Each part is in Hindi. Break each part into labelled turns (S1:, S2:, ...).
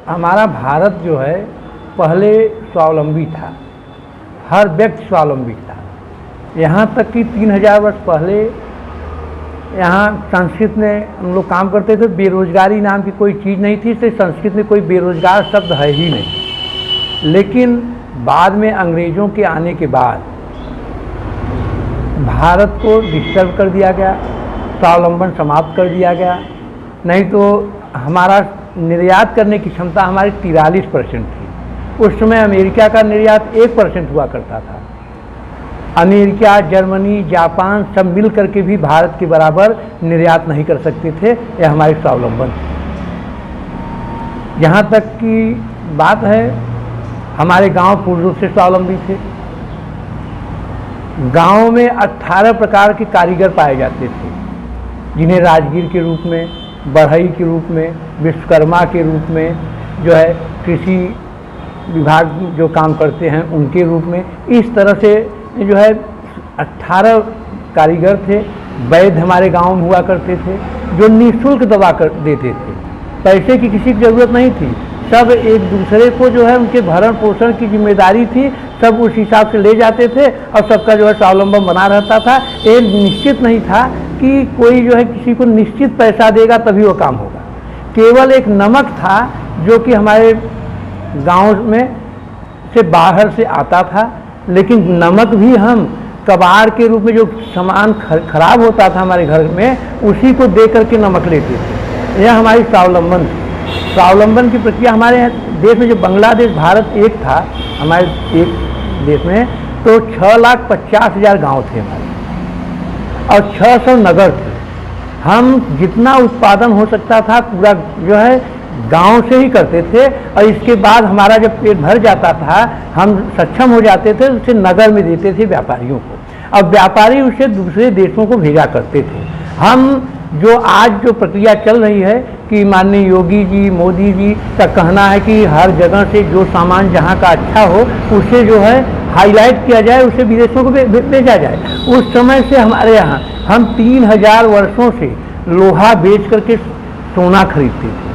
S1: हमारा भारत जो है पहले स्वावलंबी था, हर व्यक्ति स्वावलंबी था। यहाँ तक कि 3000 वर्ष पहले यहाँ संस्कृत में हम लोग काम करते थे, बेरोजगारी नाम की कोई चीज़ नहीं थी, इसलिए संस्कृत में कोई बेरोजगार शब्द है ही नहीं। लेकिन बाद में अंग्रेज़ों के आने के बाद भारत को डिस्टर्ब कर दिया गया, स्वावलंबन समाप्त कर दिया गया। नहीं तो हमारा निर्यात करने की क्षमता हमारी 43% थी। उस समय अमेरिका का निर्यात 1% हुआ करता था। अमेरिका, जर्मनी, जापान सब मिल करके भी भारत के बराबर निर्यात नहीं कर सकते थे। यह हमारी स्वावलंबन थी। यहाँ तक की बात है, हमारे गांव पूर्ण रूप से स्वावलंबी थे। गांव में 18 प्रकार के कारीगर पाए जाते थे, जिन्हें राजगीर के रूप में, बढ़ई के रूप में, विश्वकर्मा के रूप में, जो है कृषि विभाग जो काम करते हैं उनके रूप में, इस तरह से जो है 18 कारीगर थे। वैद्य हमारे गांव में हुआ करते थे, जो निःशुल्क दवा देते थे। पैसे की किसी की ज़रूरत नहीं थी। सब एक दूसरे को जो है उनके भरण पोषण की जिम्मेदारी थी, सब उस हिसाब से ले जाते थे और सबका जो है स्वावलंबन बना रहता था। ये निश्चित नहीं था कि कोई जो है किसी को निश्चित पैसा देगा तभी वो काम होगा। केवल एक नमक था जो कि हमारे गांव में से बाहर से आता था, लेकिन नमक भी हम कबाड़ के रूप में, जो सामान खराब होता था हमारे घर में, उसी को दे करके नमक लेते थे। यह हमारी स्वावलंबन थी। स्वावलंबन की प्रक्रिया हमारे देश में, जो बांग्लादेश भारत एक था हमारे एक देश में, तो 6,50,000 गांव थे हमारे और 600 नगर थे। हम जितना उत्पादन हो सकता था पूरा जो है गांव से ही करते थे, और इसके बाद हमारा जब पेट भर जाता था, हम सक्षम हो जाते थे, उसे नगर में देते थे व्यापारियों को, और व्यापारी उसे दूसरे देशों को भेजा करते थे। हम जो आज जो प्रक्रिया चल रही है कि माननीय योगी जी, मोदी जी का कहना है कि हर जगह से जो सामान जहाँ का अच्छा हो उसे जो है हाईलाइट किया जाए, उसे विदेशों को भेजा जाए। उस समय से हमारे यहाँ हम 3000 वर्षों से लोहा बेच करके सोना खरीदते थे,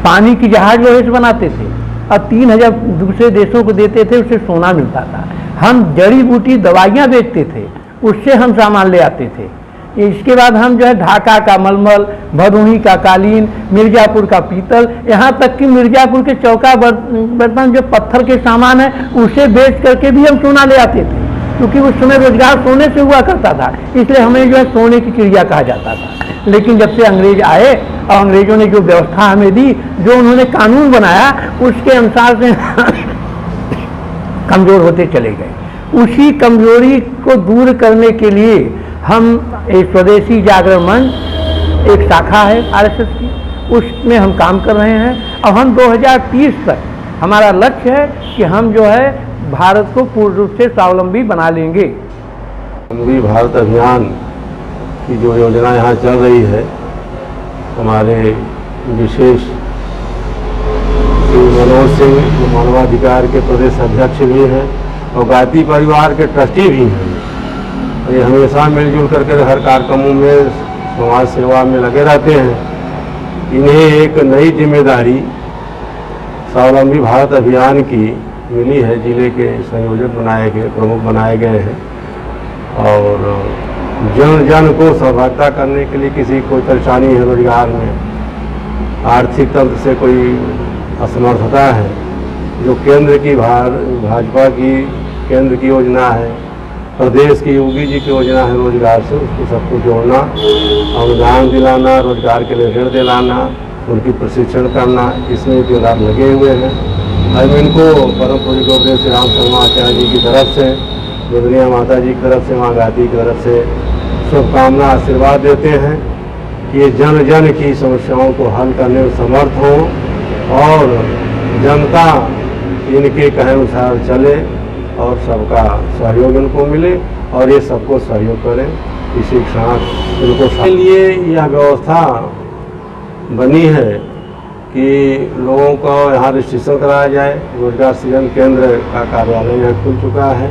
S1: पानी की जहाज लोहे से बनाते थे और 3000 दूसरे देशों को देते थे, उससे सोना मिलता था। हम जड़ी बूटी दवाइयाँ बेचते थे, उससे हम सामान ले आते थे। इसके बाद हम जो है ढाका का मलमल, भदोही का कालीन, मिर्ज़ापुर का पीतल, यहाँ तक कि मिर्ज़ापुर के चौका बर्तन जो पत्थर के सामान है उसे बेच करके भी हम सोना ले आते थे, क्योंकि उस समय रोजगार सोने से हुआ करता था, इसलिए हमें जो है सोने की चिड़िया कहा जाता था। लेकिन जब से अंग्रेज आए और अंग्रेजों ने जो व्यवस्था हमें दी, जो उन्होंने कानून बनाया, उसके अनुसार से कमज़ोर होते चले गए। उसी कमजोरी को दूर करने के लिए हम एक स्वदेशी जागरण मंच, एक शाखा है आरएसएस की, उसमें हम काम कर रहे हैं। और हम 2030 तक हमारा लक्ष्य है कि हम जो है भारत को पूर्ण रूप से स्वावलंबी बना लेंगे।
S2: स्वावलंबी भारत अभियान की जो योजना यहाँ चल रही है, हमारे विशेष श्री मनोज सिंह जो मानवाधिकार के प्रदेश अध्यक्ष भी हैं और गायत्री परिवार के ट्रस्टी भी हैं। ये हमेशा मिलजुल करके हर कार्यक्रमों में समाज सेवा में लगे रहते हैं। इन्हें एक नई जिम्मेदारी स्वावलंबी भारत अभियान की मिली है। जिले के संयोजक बनाए गए, प्रमुख बनाए गए हैं और जन जन को सहभागिता करने के लिए, किसी कोई परेशानी है रोजगार में, आर्थिक तंत्र से कोई असमर्थता है, जो केंद्र की भाजपा की केंद्र की योजना है, प्रदेश की योगी जी की योजना है रोजगार से, उसको सबको जोड़ना, अनुदान दिलाना, रोजगार के लिए ऋण दिलाना, उनकी प्रशिक्षण करना, इसमें जो लाभ लगे हुए हैं। हम इनको परम पूज्य गुरुदेव श्री राम शर्मा आचार्य जी की तरफ से, रुद्रिया माता जी की तरफ से, माँ गायत्री की तरफ से शुभकामना आशीर्वाद देते हैं कि ये जन जन की समस्याओं को हल करने में समर्थ हों और जनता इनके कहे अनुसार चले और सबका सहयोग इनको मिले और ये सबको सहयोग करें। इसी के साथ इनको के लिए यह व्यवस्था बनी है कि लोगों को यहाँ रजिस्ट्रेशन कराया जाए। रोजगार सृजन केंद्र का कार्यालय यहाँ खुल चुका है।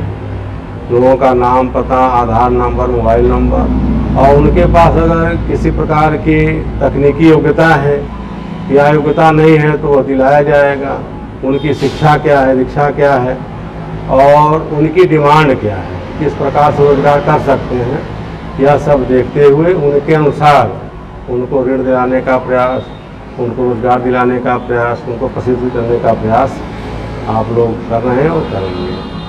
S2: लोगों का नाम, पता, आधार नंबर, मोबाइल नंबर और उनके पास अगर किसी प्रकार की तकनीकी योग्यता है या योग्यता नहीं है तो वह दिलाया जाएगा, उनकी शिक्षा क्या है, दीक्षा क्या है और उनकी डिमांड क्या है, किस प्रकार से रोजगार कर सकते हैं, यह सब देखते हुए उनके अनुसार उनको ऋण दिलाने का प्रयास, उनको रोजगार दिलाने का प्रयास, उनको प्रशिक्षित करने का प्रयास आप लोग कर रहे हैं और करेंगे।